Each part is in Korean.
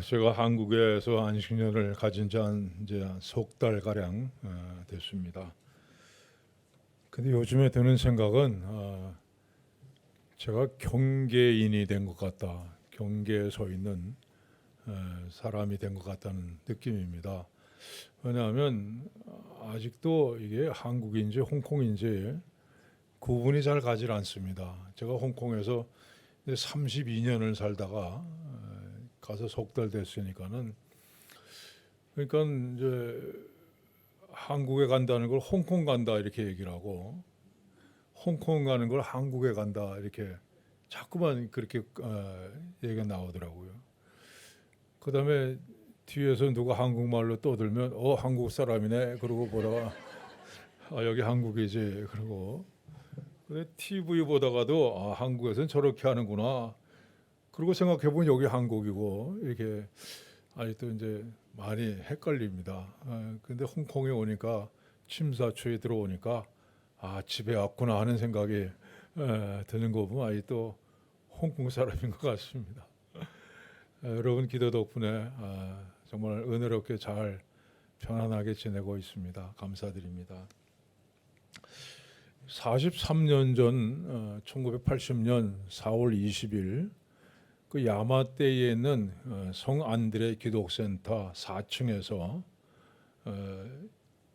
제가 한국에서 안식년을 가진 지 이제 석 달 가량 됐습니다. 근데 요즘에 드는 생각은 제가 경계인이 된 것 같다, 경계에 서 있는 사람이 된 것 같다는 느낌입니다. 왜냐하면 아직도 이게 한국인지 홍콩인지 구분이 잘 가질 않습니다. 제가 홍콩에서 32년을 살다가 가서 석 달 됐으니까는, 그러니까 이제 한국에 간다는 걸 홍콩 간다 이렇게 얘기를 하고, 홍콩 가는 걸 한국에 간다 이렇게 자꾸만 그렇게 얘기가 나오더라고요. 그다음에 뒤에서 누가 한국말로 떠들면 한국 사람이네 그러고 보다가 여기 한국이지 그러고, 근데 TV 보다가도 한국에서는 저렇게 하는구나 그리고 생각해 보면 여기 한국이고, 이렇게 아직도 이제 많이 헷갈립니다. 근데 홍콩에 오니까, 침사초에 들어오니까 집에 왔구나 하는 생각이 드는 거 보면 아직도 홍콩 사람인 것 같습니다. 여러분 기도 덕분에 정말 은혜롭게 잘 편안하게 지내고 있습니다. 감사드립니다. 43년 전 1980년 4월 20일 그 야마떼에 있는 성 안드레 기독센터 4층에서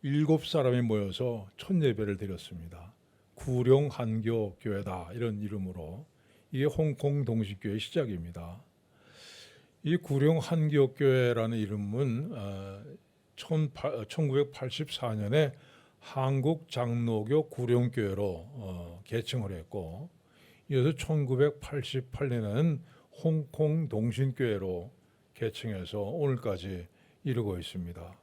7사람이 모여서 첫 예배를 드렸습니다. 구룡 한교 교회다 이런 이름으로. 이게 홍콩 동식교회 시작입니다. 이 구룡 한교 교회라는 이름은 1984년에 한국 장로교 구룡교회로 개칭을 했고, 이어서 1988년에는 홍콩 동신교회로 개칭해서 오늘까지 이르고 있습니다.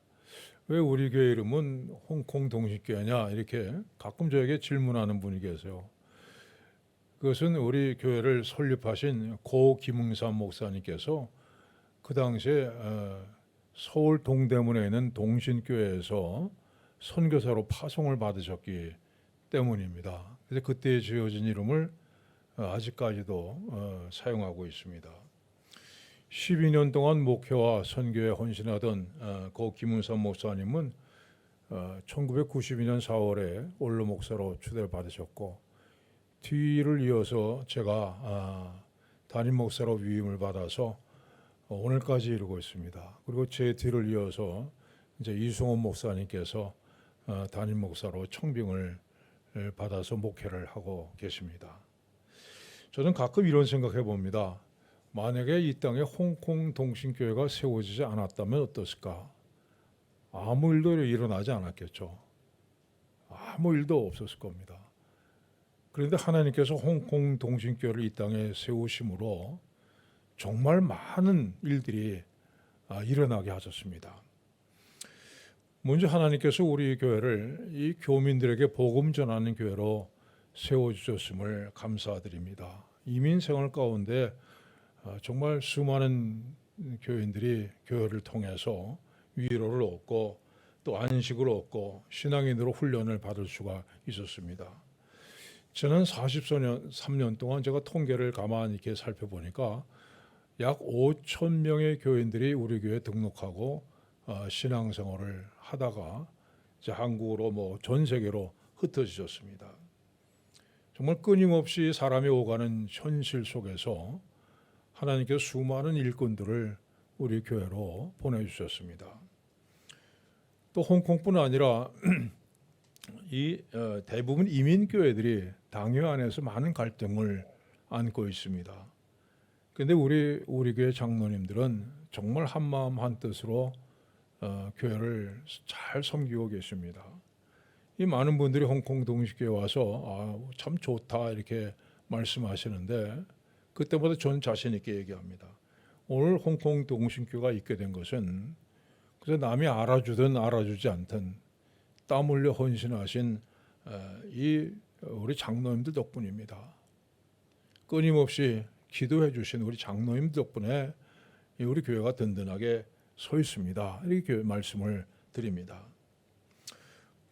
왜 우리 교회 이름은 홍콩 동신교회냐 이렇게 가끔 저에게 질문하는 분이 계세요. 그것은 우리 교회를 설립하신 고 김응삼 목사님께서 그 당시에 서울 동대문에 있는 동신교회에서 선교사로 파송을 받으셨기 때문입니다. 그래서 그때 지어진 이름을 아직까지도 사용하고 있습니다. 12년 동안 목회와 선교에 헌신하던 고 김은선 목사님은 1992년 4월에 원로 목사로 추대를 받으셨고, 뒤를 이어서 제가 담임 목사로 위임을 받아서 오늘까지 이루고 있습니다. 그리고 제 뒤를 이어서 이제 이승원 목사님께서 담임 목사로 청빙을 받아서 목회를 하고 계십니다. 저는 가끔 이런 생각해 봅니다. 만약에 이 땅에 홍콩 동신교회가 세워지지 않았다면 어떻을까? 아무 일도 일어나지 않았겠죠. 아무 일도 없었을 겁니다. 그런데 하나님께서 홍콩 동신교회를 이 땅에 세우심으로 정말 많은 일들이 일어나게 하셨습니다. 먼저 하나님께서 우리 교회를 이 교민들에게 복음 전하는 교회로 세워주셨음을 감사드립니다. 이민 생활 가운데 정말 수많은 교인들이 교회를 통해서 위로를 얻고 또 안식을 얻고 신앙인으로 훈련을 받을 수가 있었습니다. 저는 43년 동안 제가 통계를 가만히 이렇게 살펴보니까 약 5천 명의 교인들이 우리 교회에 등록하고 신앙생활을 하다가 이제 한국으로 전 세계로 흩어지셨습니다. 정말 끊임없이 사람이 오가는 현실 속에서 하나님께서 수많은 일꾼들을 우리 교회로 보내주셨습니다. 또 홍콩뿐 아니라 대부분 이민 교회들이 당회 안에서 많은 갈등을 안고 있습니다. 그런데 우리 교회 장로님들은 정말 한 마음 한 뜻으로 교회를 잘 섬기고 계십니다. 이 많은 분들이 홍콩 동식교회 와서 참 좋다 이렇게 말씀하시는데, 그때보다 전 자신 있게 얘기합니다. 오늘 홍콩 동신교회가 있게 된 것은 그래서 남이 알아주든 알아주지 않든 땀 흘려 헌신하신 우리 장로님들 덕분입니다. 끊임없이 기도해 주신 우리 장로님 덕분에 우리 교회가 든든하게 서 있습니다. 이렇게 말씀을 드립니다.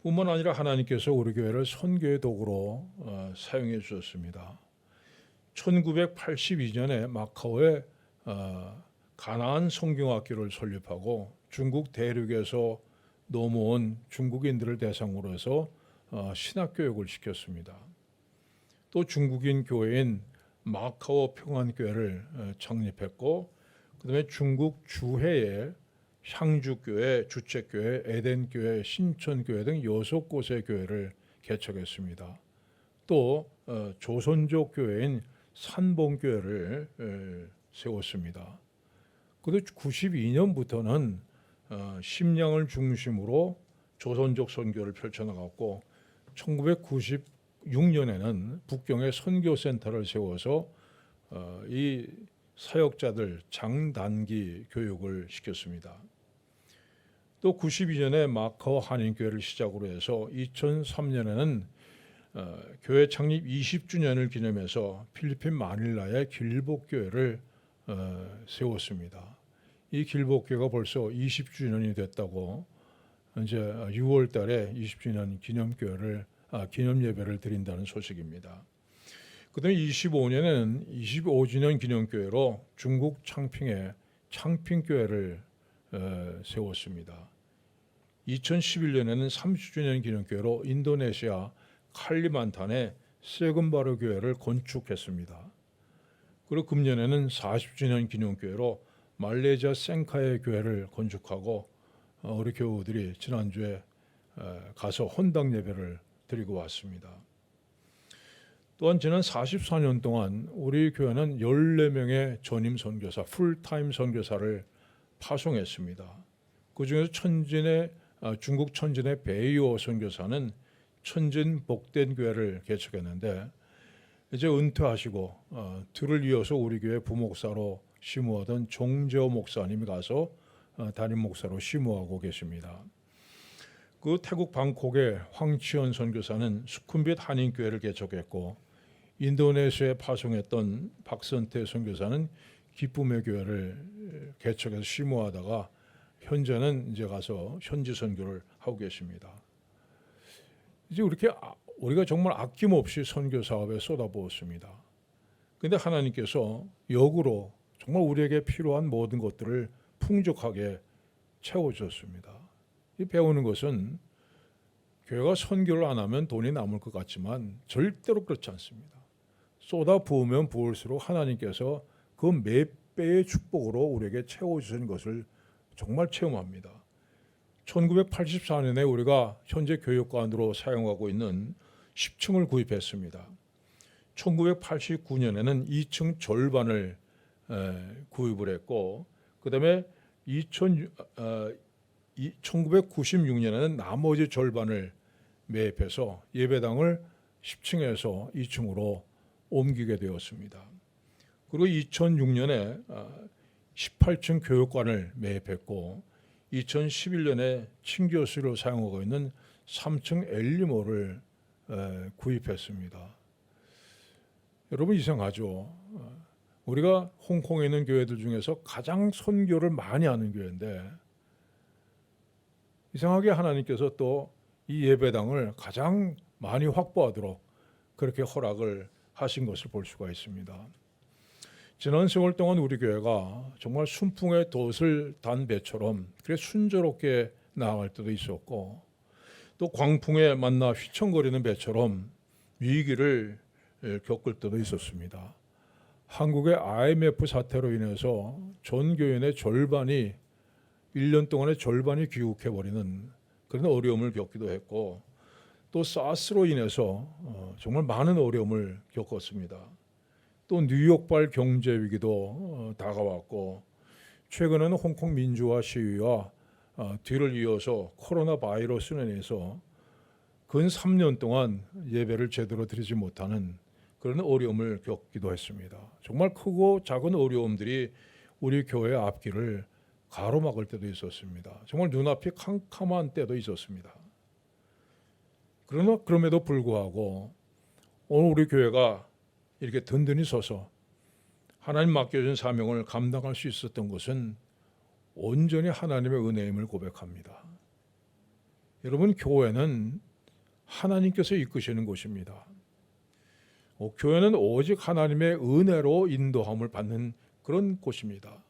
뿐만 아니라 하나님께서 우리 교회를 선교의 도구로 사용해 주셨습니다. 1982년에 마카오에 가나안 성경학교를 설립하고 중국 대륙에서 넘어온 중국인들을 대상으로 해서 신학 교육을 시켰습니다. 또 중국인 교회인 마카오 평안교회를 창립했고, 그다음에 중국 주해에 향주교회, 주책교회, 에덴교회, 신천교회 등 6곳의 교회를 개척했습니다. 또 조선족 교회인 산봉교회를 세웠습니다. 그리고 92년부터는 심양을 중심으로 조선족 선교를 펼쳐나갔고, 1996년에는 북경에 선교센터를 세워서 이 사역자들 장단기 교육을 시켰습니다. 또 92년에 마카오 한인교회를 시작으로 해서 2003년에는 교회 창립 20주년을 기념해서 필리핀 마닐라의 길복교회를 세웠습니다. 이 길복교회가 벌써 20주년이 됐다고 이제 6월 달에 20주년 기념 예배를 드린다는 소식입니다. 그다음에 25년에는 25주년 기념교회로 중국 창핑에 창핑교회를 세웠습니다. 2011년에는 30주년 기념교회로 인도네시아 칼리만탄에 세금바르 교회를 건축했습니다. 그리고 금년에는 40주년 기념교회로 말레이시아 생카에 교회를 건축하고 우리 교우들이 지난주에 가서 헌당 예배를 드리고 왔습니다. 또한 지난 44년 동안 우리 교회는 14명의 전임 선교사, 풀타임 선교사를 파송했습니다. 그중에서 중국 천진의 베이오 선교사는 천진 복된 교회를 개척했는데, 이제 은퇴하시고 뒤를 이어서 우리 교회 부목사로 심우하던 종재호 목사님이 가서 담임 목사로 심우하고 계십니다. 그 태국 방콕의 황치현 선교사는 수쿰빗 한인교회를 개척했고, 인도네시아에 파송했던 박선태 선교사는 기쁨의 교회를 개척해서 심우하다가 현재는 이제 가서 현지 선교를 하고 계십니다. 이제 우리가 정말 아낌없이 선교 사업에 쏟아부었습니다. 그런데 하나님께서 역으로 정말 우리에게 필요한 모든 것들을 풍족하게 채워주셨습니다. 이 배우는 것은 교회가 선교를 안 하면 돈이 남을 것 같지만 절대로 그렇지 않습니다. 쏟아 부으면 부을수록 하나님께서 그 몇 배의 축복으로 우리에게 채워주신 것을 정말 체험합니다. 1984년에 우리가 현재 교육관으로 사용하고 있는 10층을 구입했습니다. 1989년에는 2층 절반을 구입을 했고, 그 다음에 1996년에는 나머지 절반을 매입해서 예배당을 10층에서 2층으로 옮기게 되었습니다. 그리고 2006년에 18층 교육관을 매입했고, 2011년에 친교실로 사용하고 있는 3층 엘리모를 구입했습니다. 여러분, 이상하죠? 우리가 홍콩에 있는 교회들 중에서 가장 선교를 많이 하는 교회인데, 이상하게 하나님께서 또 이 예배당을 가장 많이 확보하도록 그렇게 허락을 하신 것을 볼 수가 있습니다. 지난 세월 동안 우리 교회가 정말 순풍의 돛을 단 배처럼 그래 순조롭게 나아갈 때도 있었고, 또 광풍에 만나 휘청거리는 배처럼 위기를 겪을 때도 있었습니다. 한국의 IMF 사태로 인해서 전 교인의 절반이 1년 동안의 절반이 귀국해버리는 그런 어려움을 겪기도 했고, 또 사스로 인해서 정말 많은 어려움을 겪었습니다. 또 뉴욕발 경제 위기도 다가왔고, 최근에는 홍콩 민주화 시위와 뒤를 이어서 코로나 바이러스로 인해서 근 3년 동안 예배를 제대로 드리지 못하는 그런 어려움을 겪기도 했습니다. 정말 크고 작은 어려움들이 우리 교회 앞길을 가로막을 때도 있었습니다. 정말 눈앞이 캄캄한 때도 있었습니다. 그러나 그럼에도 불구하고 오늘 우리 교회가 이렇게 든든히 서서 하나님 맡겨준 사명을 감당할 수 있었던 것은 온전히 하나님의 은혜임을 고백합니다. 여러분, 교회는 하나님께서 이끄시는 곳입니다. 교회는 오직 하나님의 은혜로 인도함을 받는 그런 곳입니다.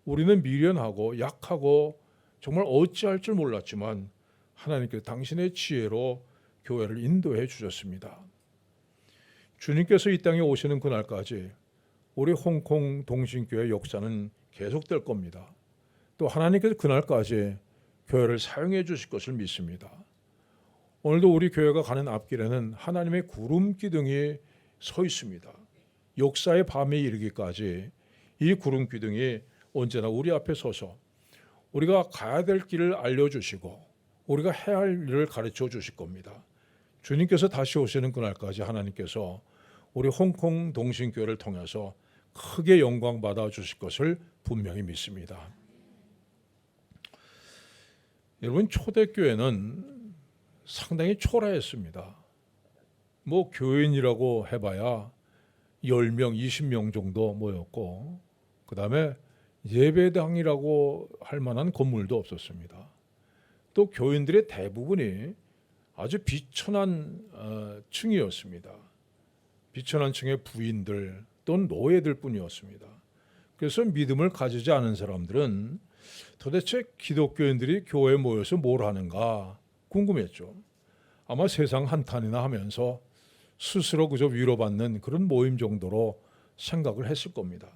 우리는 미련하고 약하고 정말 어찌할 줄 몰랐지만 하나님께서 당신의 지혜로 교회를 인도해 주셨습니다. 주님께서 이 땅에 오시는 그날까지 우리 홍콩 동신교회 역사는 계속될 겁니다. 또 하나님께서 그날까지 교회를 사용해 주실 것을 믿습니다. 오늘도 우리 교회가 가는 앞길에는 하나님의 구름 기둥이 서 있습니다. 역사의 밤에 이르기까지 이 구름 기둥이 언제나 우리 앞에 서서 우리가 가야 될 길을 알려주시고 우리가 해야 할 일을 가르쳐 주실 겁니다. 주님께서 다시 오시는 그날까지 하나님께서 우리 홍콩 동신교회를 통해서 크게 영광 받아 주실 것을 분명히 믿습니다. 여러분, 초대교회는 상당히 초라했습니다. 뭐 교인이라고 해봐야 10명, 20명 정도 모였고 그 다음에 예배당이라고 할 만한 건물도 없었습니다. 또 교인들의 대부분이 아주 비천한 층이었습니다. 비천한 층의 부인들 또는 노예들 뿐이었습니다. 그래서 믿음을 가지지 않은 사람들은 도대체 기독교인들이 교회에 모여서 뭘 하는가 궁금했죠. 아마 세상 한탄이나 하면서 스스로 그저 위로받는 그런 모임 정도로 생각을 했을 겁니다.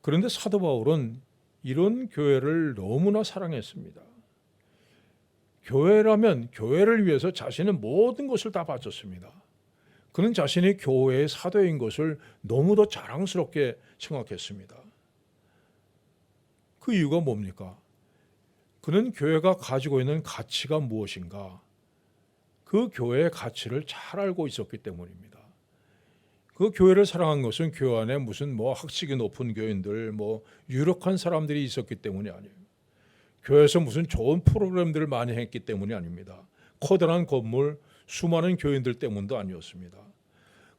그런데 사도 바울은 이런 교회를 너무나 사랑했습니다. 교회라면 교회를 위해서 자신의 모든 것을 다 바쳤습니다. 그는 자신이 교회의 사도인 것을 너무도 자랑스럽게 생각했습니다. 그 이유가 뭡니까? 그는 교회가 가지고 있는 가치가 무엇인가? 그 교회의 가치를 잘 알고 있었기 때문입니다. 그 교회를 사랑한 것은 교회 안에 무슨 학식이 높은 교인들, 유력한 사람들이 있었기 때문이 아니에요. 교회에서 무슨 좋은 프로그램들을 많이 했기 때문이 아닙니다. 커다란 건물, 수많은 교인들 때문도 아니었습니다.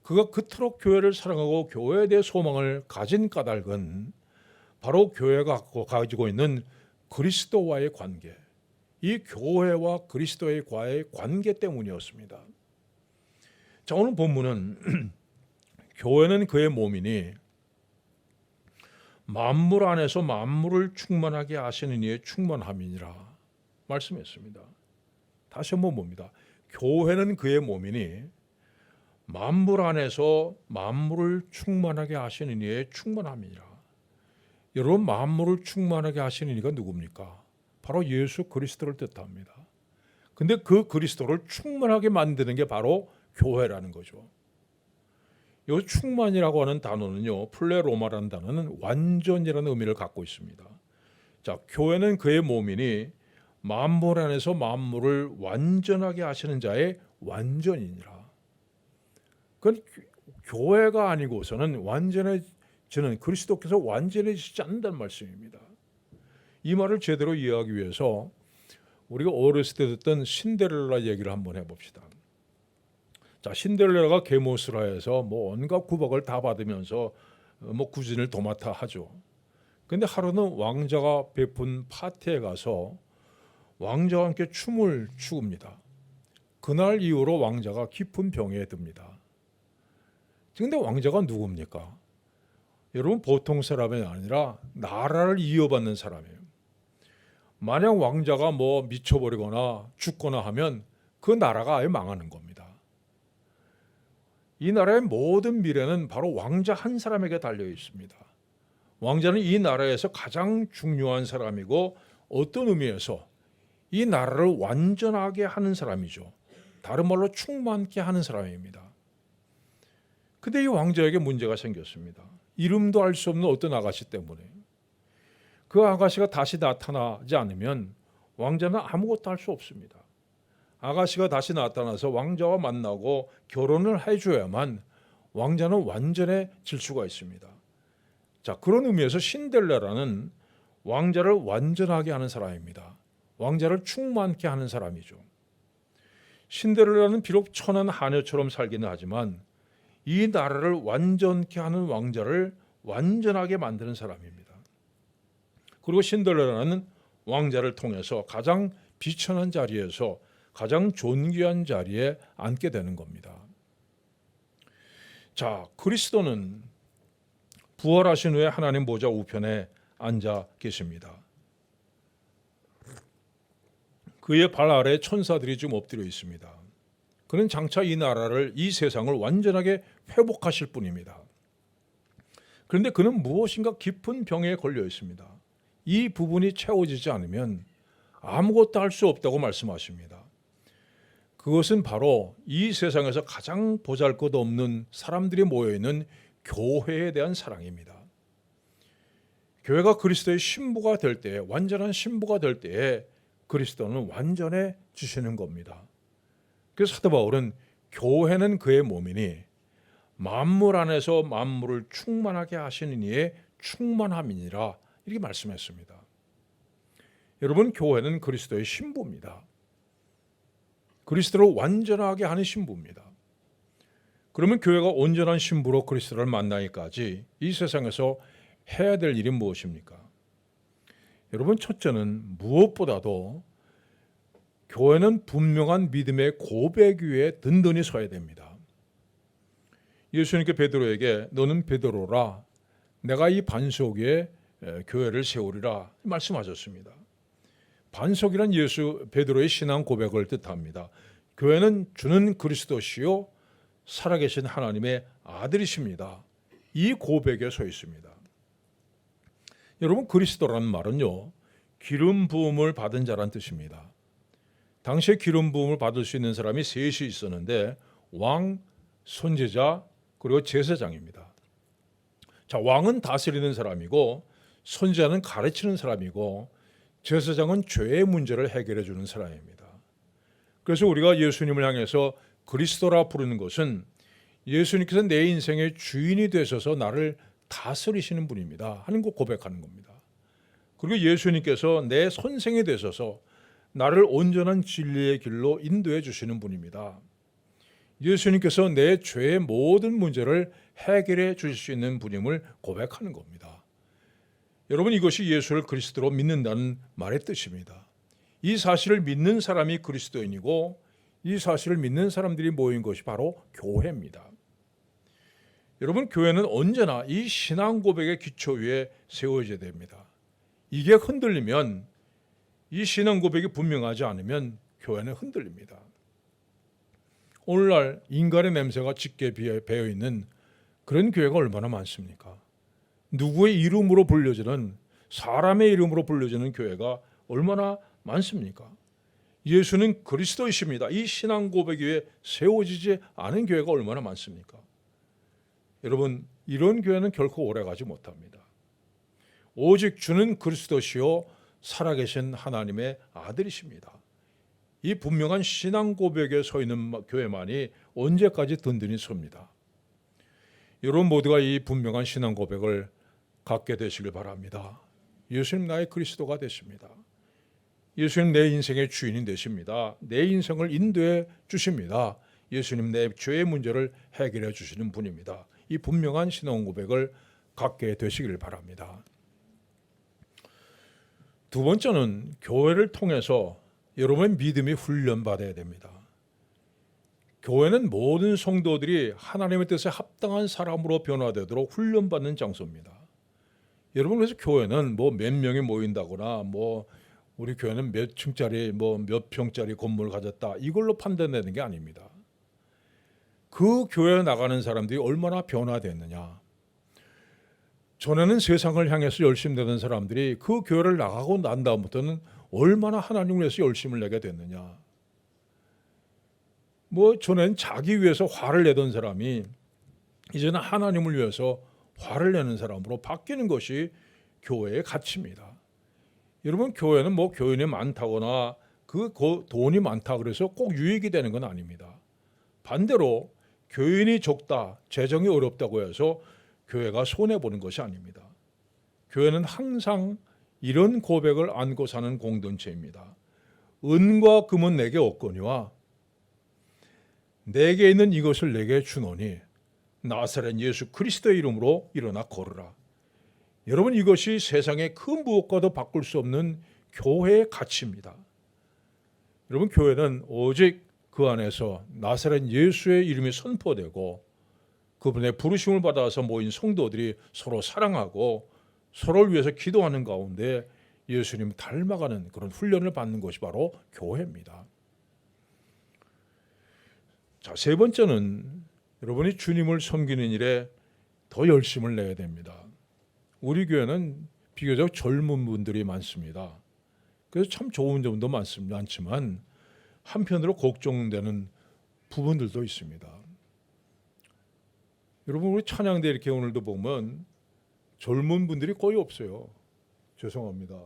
그가 그토록 교회를 사랑하고 교회에 대해 소망을 가진 까닭은 바로 교회가 가지고 있는 그리스도와의 관계, 이 교회와 그리스도의 관계 때문이었습니다. 자, 오늘 본문은 교회는 그의 몸이니 만물 안에서 만물을 충만하게 하시는 이의 충만함이니라 말씀했습니다. 다시 한번 봅니다. 교회는 그의 몸이니 만물 안에서 만물을 충만하게 하시는 이의 충만함이니라. 여러분, 만물을 충만하게 하시는 이가 누굽니까? 바로 예수 그리스도를 뜻합니다. 근데 그 그리스도를 충만하게 만드는 게 바로 교회라는 거죠. 이 충만이라고 하는 단어는요, 플레로마라는 단어는 완전이라는 의미를 갖고 있습니다. 자, 교회는 그의 몸이니 만물 안에서 만물을 완전하게 하시는 자의 완전이니라. 그건 교회가 아니고서는 완전해지는 그리스도께서 완전해지지 않는다는 말씀입니다. 이 말을 제대로 이해하기 위해서 우리가 어렸을 때 듣던 신데렐라 얘기를 한번 해봅시다. 자, 신데렐라가 게모스라에서 온갖 구박을 다 받으면서 구진을 도맡아 하죠. 근데 하루는 왕자가 베푼 파티에 가서 왕자와 함께 춤을 추습니다. 그날 이후로 왕자가 깊은 병에 듭니다. 근데 왕자가 누굽니까? 여러분, 보통 사람이 아니라 나라를 이어받는 사람이에요. 만약 왕자가 미쳐버리거나 죽거나 하면 그 나라가 아예 망하는 겁니다. 이 나라의 모든 미래는 바로 왕자 한 사람에게 달려 있습니다. 왕자는 이 나라에서 가장 중요한 사람이고 어떤 의미에서 이 나라를 완전하게 하는 사람이죠. 다른 말로 충만케 하는 사람입니다. 근데 이 왕자에게 문제가 생겼습니다. 이름도 알 수 없는 어떤 아가씨 때문에. 그 아가씨가 다시 나타나지 않으면 왕자는 아무것도 할 수 없습니다. 아가씨가 다시 나타나서 왕자와 만나고 결혼을 해줘야만 왕자는 완전해질 수가 있습니다. 자, 그런 의미에서 신데렐라는 왕자를 완전하게 하는 사람입니다. 왕자를 충만케 하는 사람이죠. 신데렐라는 비록 천한 하녀처럼 살기는 하지만 이 나라를 완전케 하는 왕자를 완전하게 만드는 사람입니다. 그리고 신데렐라는 왕자를 통해서 가장 비천한 자리에서 가장 존귀한 자리에 앉게 되는 겁니다. 자, 그리스도는 부활하신 후에 하나님 보좌 우편에 앉아 계십니다. 그의 발 아래 천사들이 지금 엎드려 있습니다. 그는 장차 이 나라를, 이 세상을 완전하게 회복하실 분입니다. 그런데 그는 무엇인가 깊은 병에 걸려 있습니다. 이 부분이 채워지지 않으면 아무것도 할 수 없다고 말씀하십니다. 그것은 바로 이 세상에서 가장 보잘것없는 사람들이 모여있는 교회에 대한 사랑입니다. 교회가 그리스도의 신부가 될 때, 완전한 신부가 될 때에 그리스도는 완전해지시는 겁니다. 그래서 사도 바울은 교회는 그의 몸이니 만물 안에서 만물을 충만하게 하시는 이의 충만함이니라, 이렇게 말씀했습니다. 여러분, 교회는 그리스도의 신부입니다. 그리스도를 완전하게 하는 신부입니다. 그러면 교회가 온전한 신부로 그리스도를 만나기까지 이 세상에서 해야 될 일이 무엇입니까? 여러분, 첫째는 무엇보다도 교회는 분명한 믿음의 고백 위에 든든히 서야 됩니다. 예수님께 베드로에게 너는 베드로라, 내가 이 반석 위에 교회를 세우리라 말씀하셨습니다. 반석이란 베드로의 신앙 고백을 뜻합니다. 교회는 주는 그리스도시요 살아계신 하나님의 아들이십니다. 이 고백에 서 있습니다. 여러분, 그리스도라는 말은요, 기름 부음을 받은 자란 뜻입니다. 당시에 기름 부음을 받을 수 있는 사람이 셋이 있었는데 왕, 선지자, 그리고 제사장입니다. 자, 왕은 다스리는 사람이고 선지자는 가르치는 사람이고 제사장은 죄의 문제를 해결해 주는 사람입니다. 그래서 우리가 예수님을 향해서 그리스도라 부르는 것은 예수님께서 내 인생의 주인이 되셔서 나를 다스리시는 분입니다 하는 거 고백하는 겁니다. 그리고 예수님께서 내 선생이 되셔서 나를 온전한 진리의 길로 인도해 주시는 분입니다. 예수님께서 내 죄의 모든 문제를 해결해 주실 수 있는 분임을 고백하는 겁니다. 여러분, 이것이 예수를 그리스도로 믿는다는 말의 뜻입니다. 이 사실을 믿는 사람이 그리스도인이고 이 사실을 믿는 사람들이 모인 것이 바로 교회입니다. 여러분, 교회는 언제나 이 신앙 고백의 기초 위에 세워져야 됩니다. 이게 흔들리면, 이 신앙 고백이 분명하지 않으면 교회는 흔들립니다. 오늘날 인간의 냄새가 짙게 배어있는 그런 교회가 얼마나 많습니까? 누구의 이름으로 불려지는, 사람의 이름으로 불려지는 교회가 얼마나 많습니까? 예수는 그리스도이십니다. 이 신앙 고백 위에 세워지지 않은 교회가 얼마나 많습니까? 여러분, 이런 교회는 결코 오래가지 못합니다. 오직 주는 그리스도시요 살아계신 하나님의 아들이십니다. 이 분명한 신앙 고백에 서 있는 교회만이 언제까지 든든히 섭니다. 여러분 모두가 이 분명한 신앙 고백을 갖게 되시길 바랍니다. 예수님 나의 그리스도가 되십니다. 예수님 내 인생의 주인이 되십니다. 내 인생을 인도해 주십니다. 예수님 내 죄의 문제를 해결해 주시는 분입니다. 이 분명한 신앙 고백을 갖게 되시길 바랍니다. 두 번째는 교회를 통해서 여러분의 믿음이 훈련받아야 됩니다. 교회는 모든 성도들이 하나님의 뜻에 합당한 사람으로 변화되도록 훈련받는 장소입니다. 여러분, 그래서 교회는 뭐 몇 명이 모인다거나 우리 교회는 몇 층짜리 몇 평짜리 건물을 가졌다, 이걸로 판단되는 게 아닙니다. 그 교회에 나가는 사람들이 얼마나 변화됐느냐. 전에는 세상을 향해서 열심히 되는 사람들이 그 교회를 나가고 난 다음부터는 얼마나 하나님을 위해서 열심을 내게 됐느냐. 전엔 자기 위해서 화를 내던 사람이 이제는 하나님을 위해서 화를 내는 사람으로 바뀌는 것이 교회의 가치입니다. 여러분, 교회는 교인이 많다거나 돈이 많다 그래서 꼭 유익이 되는 건 아닙니다. 반대로 교인이 적다, 재정이 어렵다고 해서 교회가 손해보는 것이 아닙니다. 교회는 항상 이런 고백을 안고 사는 공동체입니다. 은과 금은 내게 없거니와 내게 있는 이것을 내게 주노니 나사렛 예수 그리스도의 이름으로 일어나 걸으라. 여러분, 이것이 세상의 그 무엇과도 바꿀 수 없는 교회의 가치입니다. 여러분, 교회는 오직 그 안에서 나사렛 예수의 이름이 선포되고 그분의 부르심을 받아서 모인 성도들이 서로 사랑하고 서로를 위해서 기도하는 가운데 예수님을 닮아가는 그런 훈련을 받는 것이 바로 교회입니다. 자, 세 번째는 여러분이 주님을 섬기는 일에 더 열심을 내야 됩니다. 우리 교회는 비교적 젊은 분들이 많습니다. 그래서 참 좋은 점도 많지만 한편으로 걱정되는 부분들도 있습니다. 여러분, 우리 찬양대 이렇게 오늘도 보면 젊은 분들이 거의 없어요. 죄송합니다.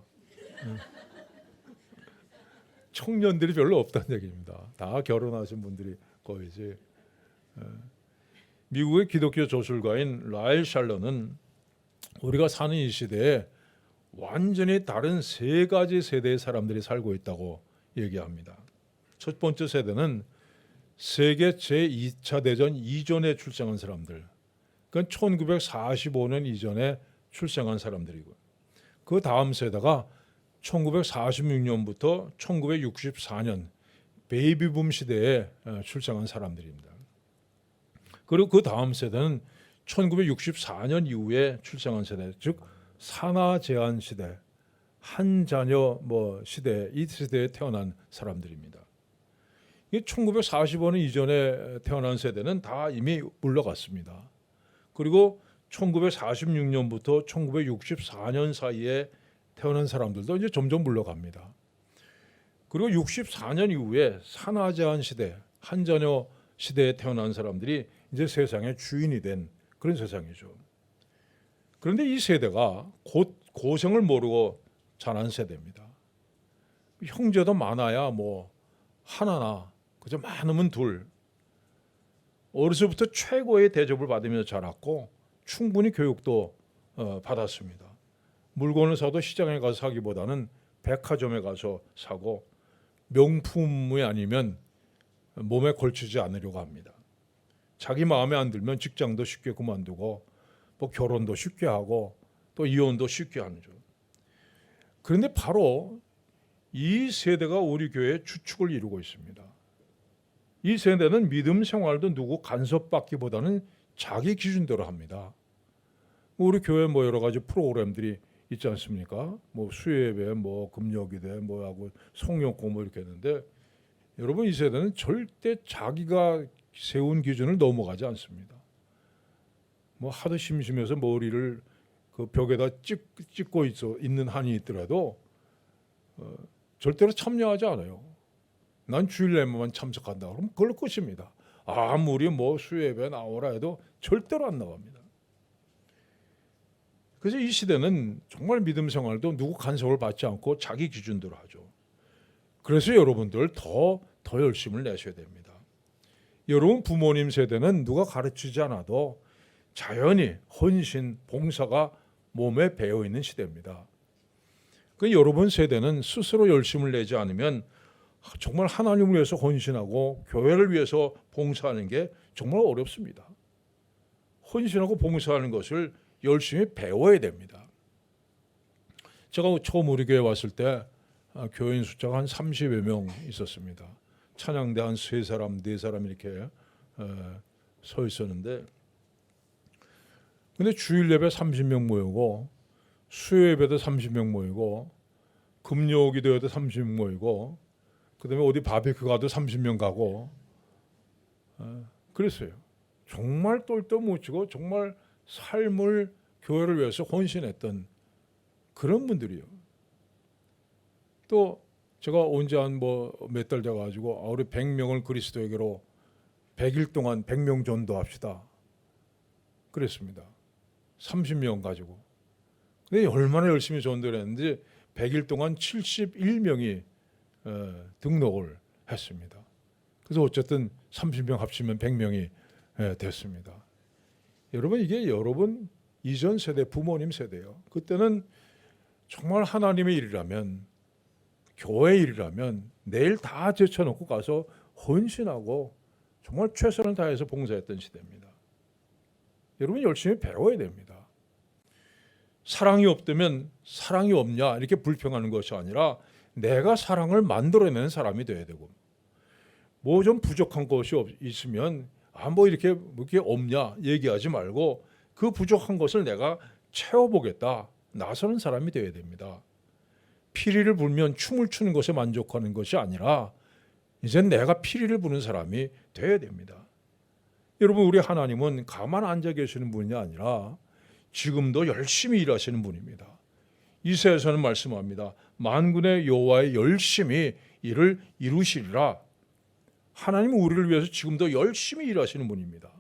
청년들이 별로 없다는 얘기입니다. 다 결혼하신 분들이 거의지. 미국의 기독교 저술가인 라일 샬러는 우리가 사는 이 시대에 완전히 다른 세 가지 세대의 사람들이 살고 있다고 얘기합니다. 첫 번째 세대는 세계 제2차 대전 이전에 출생한 사람들, 그건 1945년 이전에 출생한 사람들이고, 그 다음 세대가 1946년부터 1964년 베이비붐 시대에 출생한 사람들입니다. 그리고 그 다음 세대는 1964년 이후에 출생한 세대, 즉 산하 제한 시대, 한 자녀 시대, 이 시대에 태어난 사람들입니다. 1945년 이전에 태어난 세대는 다 이미 물러갔습니다. 그리고 1946년부터 1964년 사이에 태어난 사람들도 이제 점점 물러갑니다. 그리고 64년 이후에 산하 제한 시대, 한 자녀 시대에 태어난 사람들이 이제 세상의 주인이 된 그런 세상이죠. 그런데 이 세대가 곧 고생을 모르고 자란 세대입니다. 형제도 많아야 하나나 그저 많으면 둘. 어려서부터 최고의 대접을 받으면서 자랐고 충분히 교육도 받았습니다. 물건을 사도 시장에 가서 사기보다는 백화점에 가서 사고 명품이 아니면 몸에 걸치지 않으려고 합니다. 자기 마음에 안 들면 직장도 쉽게 그만두고 결혼도 쉽게 하고 또 이혼도 쉽게 하죠. 그런데 바로 이 세대가 우리 교회의 주축을 이루고 있습니다. 이 세대는 믿음 생활도 누구 간섭받기보다는 자기 기준대로 합니다. 우리 교회 여러 가지 프로그램들이 있지 않습니까? 수요예배, 금요기대, 하고 성령공 이렇게 했는데, 여러분 이 세대는 절대 자기가 세운 기준을 넘어가지 않습니다. 하도 심심해서 머리를 그 벽에다 찍고 있는 한이 있더라도 절대로 참여하지 않아요. 난 주일 예배만 참석한다 그러면 그걸로 끝입니다. 아무리 수요예배 나오라 해도 절대로 안 나갑니다. 그래서 이 시대는 정말 믿음 생활도 누구 간섭을 받지 않고 자기 기준대로 하죠. 그래서 여러분들 더 열심을 내셔야 됩니다. 여러분 부모님 세대는 누가 가르치지 않아도 자연히 헌신, 봉사가 몸에 배어있는 시대입니다. 여러분 세대는 스스로 열심을 내지 않으면 정말 하나님을 위해서 헌신하고 교회를 위해서 봉사하는 게 정말 어렵습니다. 헌신하고 봉사하는 것을 열심히 배워야 됩니다. 제가 처음 우리 교회 왔을 때 교인 숫자가 한 30여 명 있었습니다. 찬양대 한 3사람, 4사람 이렇게 서 있었는데, 근데 주일 예배 30명 모이고 수요 예배도 30명 모이고 금요기도에도 30명 모이고 그다음에 어디 바베큐 가도 30명 가고 그랬어요. 정말 똘똘 뭉치고 정말 삶을 교회를 위해서 헌신했던 그런 분들이요. 또 제가 언제 한 몇 달 돼가지고 우리 100명을 그리스도에게로 100일 동안 100명 전도합시다 그랬습니다. 30명 가지고. 근데 얼마나 열심히 전도를 했는지 100일 동안 71명이 등록을 했습니다. 그래서 어쨌든 30명 합치면 100명이 됐습니다. 여러분 이게 여러분 이전 세대 부모님 세대예요. 그때는 정말 하나님의 일이라면 교회 일이라면 내일 다 제쳐놓고 가서 헌신하고 정말 최선을 다해서 봉사했던 시대입니다. 여러분 열심히 배워야 됩니다. 사랑이 없다면 사랑이 없냐 이렇게 불평하는 것이 아니라 내가 사랑을 만들어내는 사람이 돼야 되고 좀 부족한 것이 있으면 이렇게 없냐 얘기하지 말고 그 부족한 것을 내가 채워보겠다 나서는 사람이 되어야 됩니다. 피리를 불면 춤을 추는 것에 만족하는 것이 아니라 이제 내가 피리를 부는 사람이 되어야 됩니다. 여러분, 우리 하나님은 가만 앉아 계시는 분이 아니라 지금도 열심히 일하시는 분입니다. 이사야서는 말씀합니다. 만군의 여호와의 열심히 일을 이루시리라. 하나님은 우리를 위해서 지금도 열심히 일하시는 분입니다.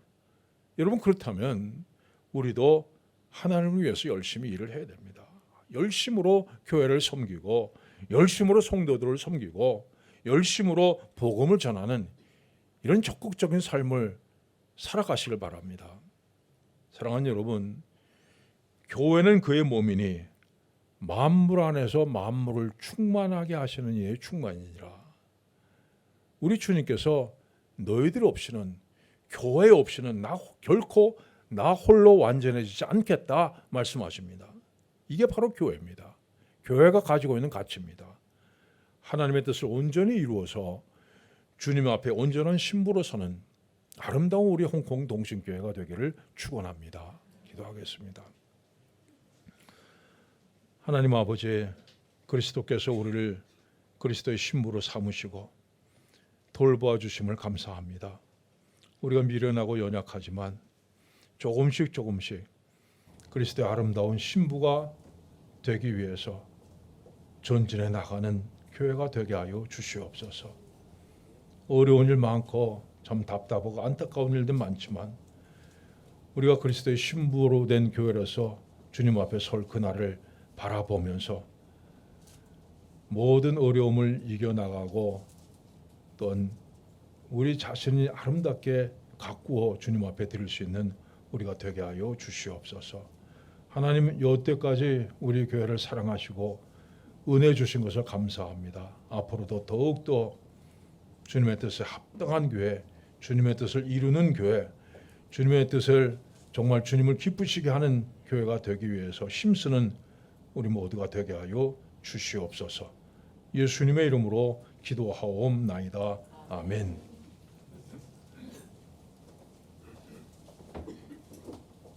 여러분, 그렇다면 우리도 하나님을 위해서 열심히 일을 해야 됩니다. 열심으로 교회를 섬기고 열심으로 성도들을 섬기고 열심으로 복음을 전하는 이런 적극적인 삶을 살아가시길 바랍니다. 사랑하는 여러분, 교회는 그의 몸이니 만물 안에서 만물을 충만하게 하시는 이의 충만이니라. 우리 주님께서 너희들 없이는, 교회 없이는 결코 나 홀로 완전해지지 않겠다 말씀하십니다. 이게 바로 교회입니다. 교회가 가지고 있는 가치입니다. 하나님의 뜻을 온전히 이루어서 주님 앞에 온전한 신부로 서는 아름다운 우리 홍콩 동신교회가 되기를 축원합니다. 기도하겠습니다. 하나님 아버지, 그리스도께서 우리를 그리스도의 신부로 삼으시고 돌보아 주심을 감사합니다. 우리가 미련하고 연약하지만 조금씩 그리스도의 아름다운 신부가 되기 위해서 전진해 나가는 교회가 되게 하여 주시옵소서. 어려운 일 많고 참 답답하고 안타까운 일들 많지만 우리가 그리스도의 신부로 된 교회라서 주님 앞에 설 그날을 바라보면서 모든 어려움을 이겨나가고 또한 우리 자신이 아름답게 가꾸어 주님 앞에 드릴 수 있는 우리가 되게 하여 주시옵소서. 하나님, 여태까지 우리 교회를 사랑하시고 은혜 주신 것을 감사합니다. 앞으로도 더욱더 주님의 뜻에 합당한 교회, 주님의 뜻을 이루는 교회, 주님의 뜻을 정말 주님을 기쁘시게 하는 교회가 되기 위해서 힘쓰는 우리 모두가 되게 하여 주시옵소서. 예수님의 이름으로 기도하옵나이다. 아멘.